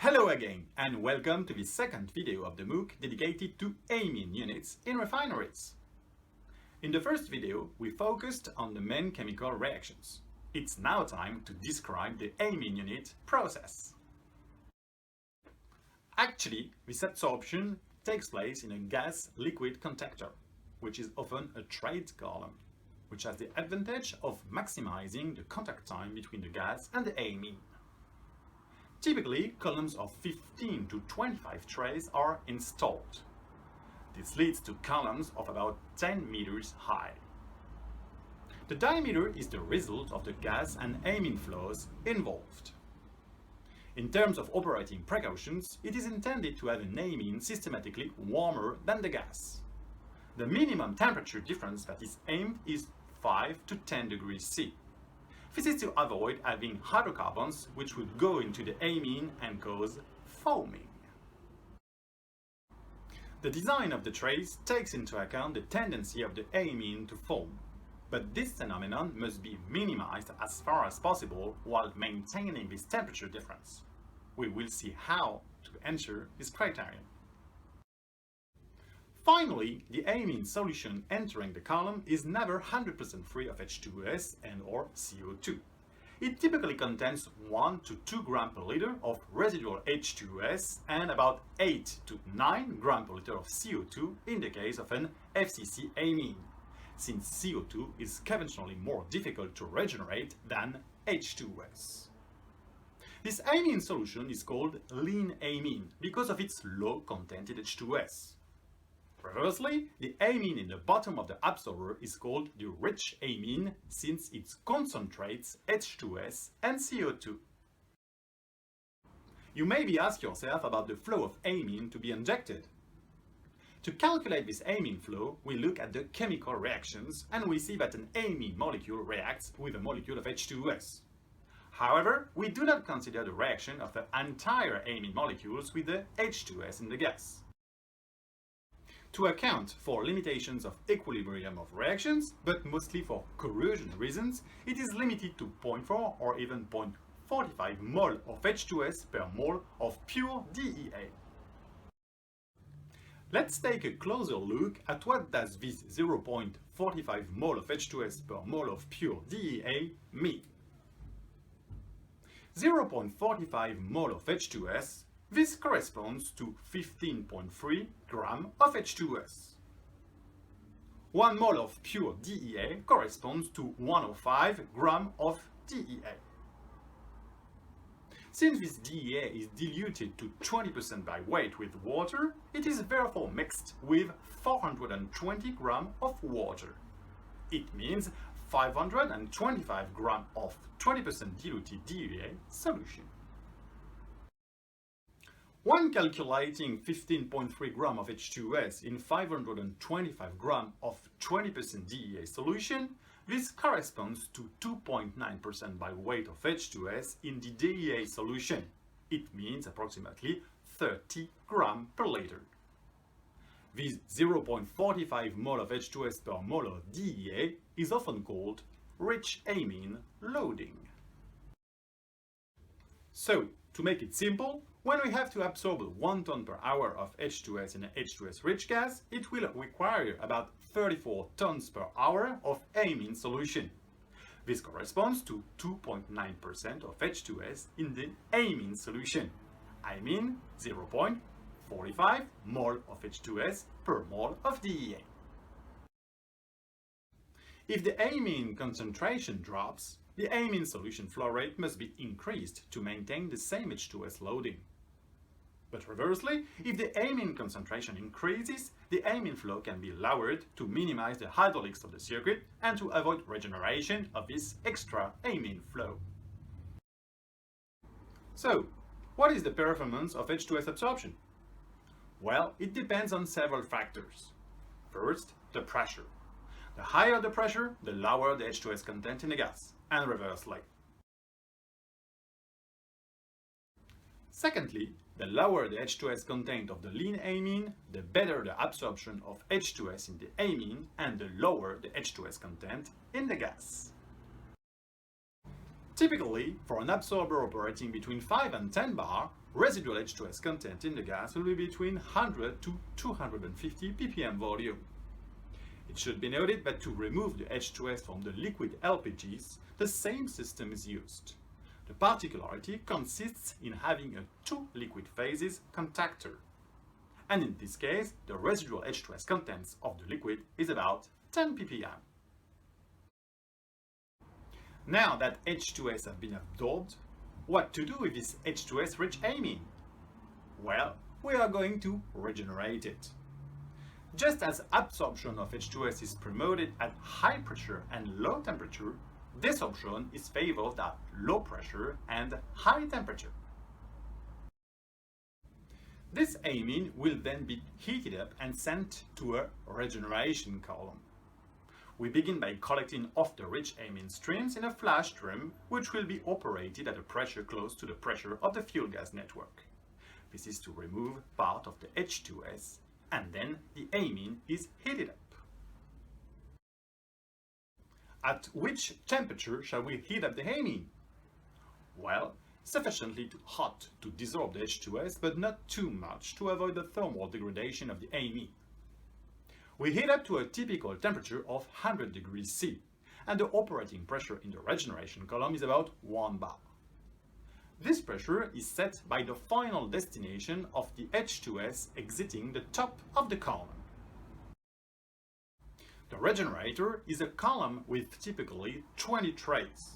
Hello again and welcome to the second video of the MOOC dedicated to amine units in refineries. In the first video, we focused on the main chemical reactions. It's now time to describe the amine unit process. Actually, this absorption takes place in a gas-liquid contactor, which is often a trade column, which has the advantage of maximizing the contact time between the gas and the amine. Typically, columns of 15 to 25 trays are installed. This leads to columns of about 10 meters high. The diameter is the result of the gas and amine flows involved. In terms of operating precautions, it is intended to have an amine systematically warmer than the gas. The minimum temperature difference that is aimed is 5 to 10 degrees C. This is to avoid having hydrocarbons which would go into the amine and cause foaming. The design of the trays takes into account the tendency of the amine to foam, but this phenomenon must be minimized as far as possible while maintaining this temperature difference. We will see how to ensure this criterion. Finally, the amine solution entering the column is never 100% free of H2s and/or CO2. It typically contains 1 to 2 grams per liter of residual H2s and about 8 to 9 grams per liter of CO2 in the case of an FCC amine, since CO2 is conventionally more difficult to regenerate than H2s. This amine solution is called lean amine because of its low content in H2s. Reversely, the amine in the bottom of the absorber is called the rich amine since it concentrates H2s and CO2. You may be asking yourself about the flow of amine to be injected. To calculate this amine flow, we look at the chemical reactions and we see that an amine molecule reacts with a molecule of H2s. However, we do not consider the reaction of the entire amine molecules with the H2s in the gas. To account for limitations of equilibrium of reactions, but mostly for corrosion reasons, it is limited to 0.4 or even 0.45 mol of H2S per mol of pure DEA. Let's take a closer look at what does this 0.45 mol of H2S per mol of pure DEA mean. 0.45 mol of H2S, this corresponds to 15.3 grams of H2S. 1 mol of pure DEA corresponds to 105 grams of DEA. Since this DEA is diluted to 20% by weight with water, it is therefore mixed with 420 grams of water. It means 525 grams of 20% diluted DEA solution. When calculating 15.3 grams of H2S in 525 grams of 20% DEA solution, this corresponds to 2.9% by weight of H2S in the DEA solution. It means approximately 30 grams per liter. This 0.45 mol of H2S per mol of DEA is often called rich amine loading. So, to make it simple, when we have to absorb 1 ton per hour of H2S in an H2S-rich gas, it will require about 34 tons per hour of amine solution. This corresponds to 2.9% of H2S in the amine solution. I mean 0.45 mol of H2S per mol of DEA. If the amine concentration drops, the amine solution flow rate must be increased to maintain the same H2S loading. But reversely, if the amine concentration increases, the amine flow can be lowered to minimize the hydraulics of the circuit and to avoid regeneration of this extra amine flow. So, what is the performance of H2S absorption? Well, it depends on several factors. First, the pressure. The higher the pressure, the lower the H2S content in the gas, and reversely. Secondly, the lower the H2S content of the lean amine, the better the absorption of H2S in the amine and the lower the H2S content in the gas. Typically, for an absorber operating between 5 and 10 bar, residual H2S content in the gas will be between 100 to 250 ppm volume. It should be noted that to remove the H2S from the liquid LPGs, the same system is used. The particularity consists in having a 2 liquid phases contactor. And in this case, the residual H2S contents of the liquid is about 10 ppm. Now that H2S have been absorbed, what to do with this H2S rich amine? Well, we are going to regenerate it. Just as absorption of H2S is promoted at high pressure and low temperature, desorption is favored at low pressure and high temperature. This amine will then be heated up and sent to a regeneration column. We begin by collecting off the rich amine streams in a flash drum, which will be operated at a pressure close to the pressure of the fuel gas network. This is to remove part of the H2S, and then the amine is heated up. At which temperature shall we heat up the amine? Well, sufficiently hot to dissolve the H2S, but not too much to avoid the thermal degradation of the amine. We heat up to a typical temperature of 100 degrees C, and the operating pressure in the regeneration column is about 1 bar. This pressure is set by the final destination of the H2S exiting the top of the column. The regenerator is a column with typically 20 trays,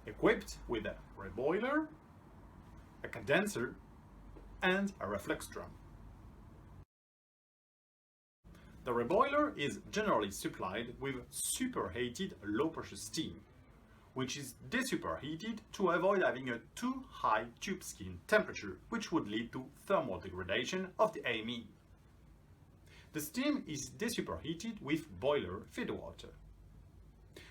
equipped with a reboiler, a condenser, and a reflux drum. The reboiler is generally supplied with superheated low-pressure steam, which is desuperheated to avoid having a too high tube skin temperature, which would lead to thermal degradation of the amine. The steam is desuperheated with boiler feed water.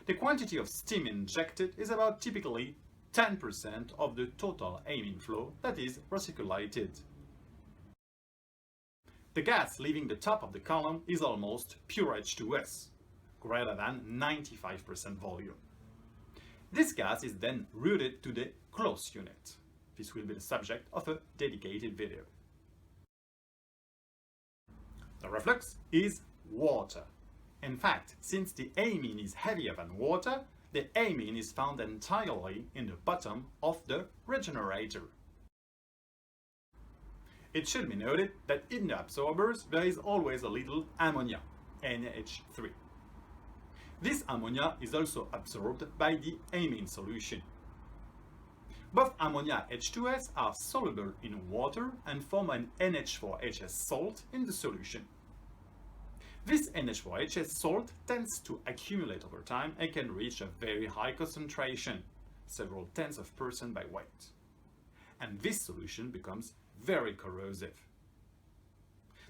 The quantity of steam injected is about typically 10% of the total amine flow that is recirculated. The gas leaving the top of the column is almost pure H2S, greater than 95% volume. This gas is then routed to the close unit. This will be the subject of a dedicated video. The reflux is water. In fact, since the amine is heavier than water, the amine is found entirely in the bottom of the regenerator. It should be noted that in the absorbers there is always a little ammonia, NH3. This ammonia is also absorbed by the amine solution. Both ammonia and H2S are soluble in water and form an NH4HS salt in the solution. This NH4HS salt tends to accumulate over time and can reach a very high concentration, several tenths of % by weight. And this solution becomes very corrosive.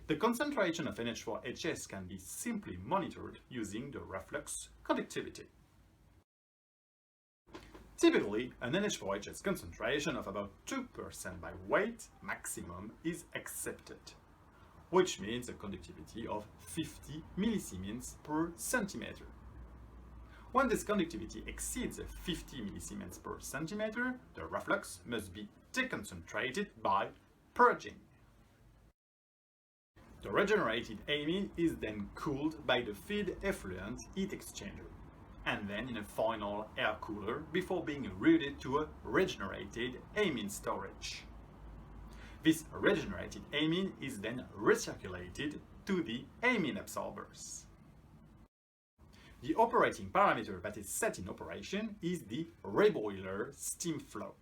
The concentration of NH4HS can be simply monitored using the reflux conductivity. Typically, an NH4HS concentration of about 2% by weight maximum is accepted, which means a conductivity of 50 millisiemens per centimeter. When this conductivity exceeds 50 millisiemens per centimeter, the reflux must be deconcentrated by purging. The regenerated amine is then cooled by the feed effluent heat exchanger, and then in a final air cooler before being routed to a regenerated amine storage. This regenerated amine is then recirculated to the amine absorbers. The operating parameter that is set in operation is the reboiler steam flow.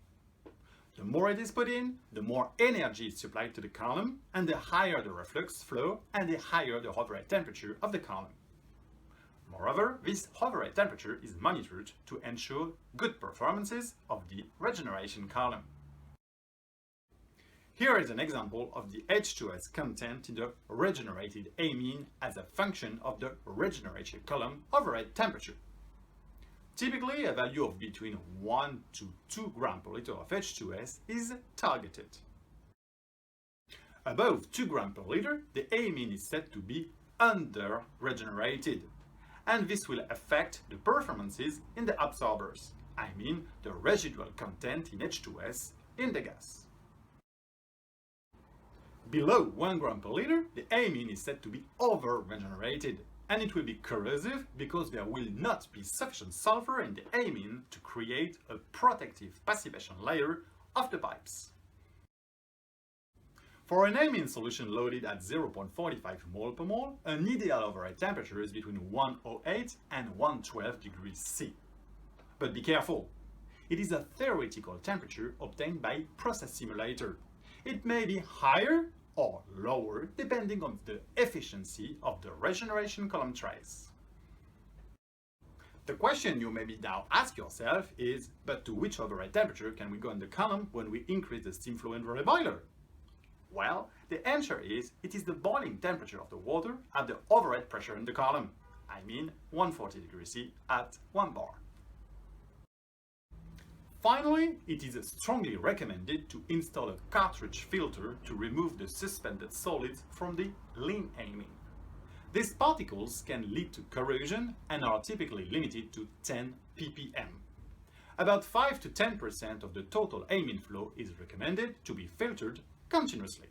The more it is put in, the more energy is supplied to the column, and the higher the reflux flow and the higher the overhead temperature of the column. Moreover, this overhead temperature is monitored to ensure good performances of the regeneration column. Here is an example of the H2S content in the regenerated amine as a function of the regeneration column overhead temperature. Typically, a value of between 1 to 2 grams per liter of H2S is targeted. Above 2 grams per liter, the amine is said to be under-regenerated, and this will affect the performances in the absorbers, I mean the residual content in H2s in the gas. Below 1 gram per liter, the amine is said to be over-regenerated, and it will be corrosive because there will not be sufficient sulfur in the amine to create a protective passivation layer of the pipes. For an amine solution loaded at 0.45 mol per mole, an ideal overhead temperature is between 108 and 112 degrees C. But be careful, it is a theoretical temperature obtained by process simulator. It may be higher or lower depending on the efficiency of the regeneration column trace. The question you maybe now ask yourself is, but to which overhead temperature can we go in the column when we increase the steam flow in the reboiler? Well, the answer is, it is the boiling temperature of the water at the overhead pressure in the column. I mean 140 degrees C at 1 bar. Finally, it is strongly recommended to install a cartridge filter to remove the suspended solids from the lean amine. These particles can lead to corrosion and are typically limited to 10 ppm. About 5 to 10% of the total amine flow is recommended to be filtered continuously.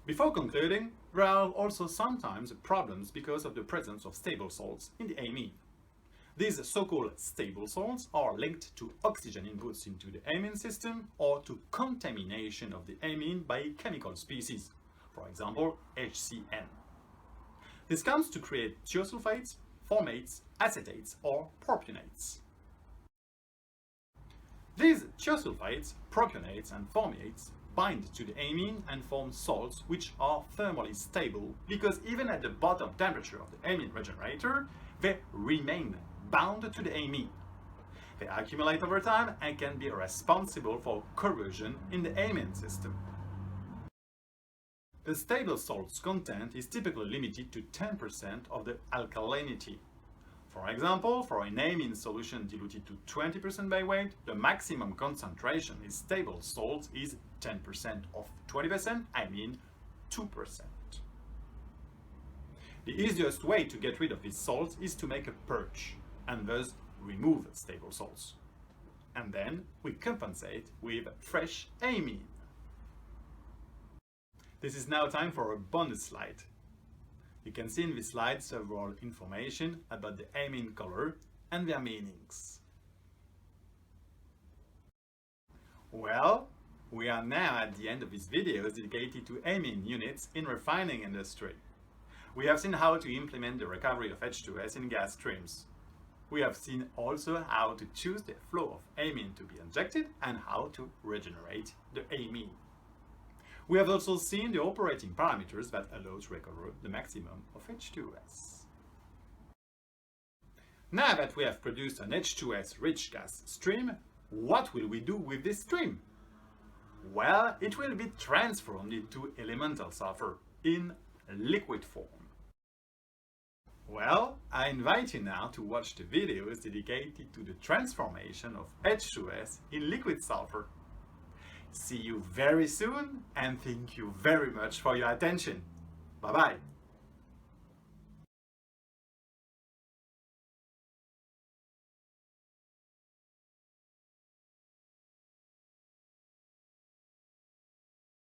Before concluding, there are also sometimes problems because of the presence of stable salts in the amine. These so-called stable salts are linked to oxygen inputs into the amine system or to contamination of the amine by chemical species, for example HCN. This comes to create thiosulfates, formates, acetates or propionates. These thiosulfates, propionates and formates bind to the amine and form salts which are thermally stable because even at the bottom temperature of the amine regenerator, they remain bound to the amine. They accumulate over time and can be responsible for corrosion in the amine system. The stable salt's content is typically limited to 10% of the alkalinity. For example, for an amine solution diluted to 20% by weight, the maximum concentration in stable salts is 10% of 20%, I mean 2%. The easiest way to get rid of these salts is to make a purge, and thus remove stable salts. And then we compensate with fresh amine. This is now time for a bonus slide. You can see in this slide several information about the amine color and their meanings. Well, we are now at the end of this video dedicated to amine units in refining industry. We have seen how to implement the recovery of H2s in gas streams. We have seen also how to choose the flow of amine to be injected and how to regenerate the amine. We have also seen the operating parameters that allow to recover the maximum of H2s. Now that we have produced an H2s rich gas stream, what will we do with this stream? Well, it will be transformed into elemental sulfur in liquid form. Well, I invite you now to watch the videos dedicated to the transformation of H2s in liquid sulfur. See you very soon and thank you very much for your attention. Bye bye.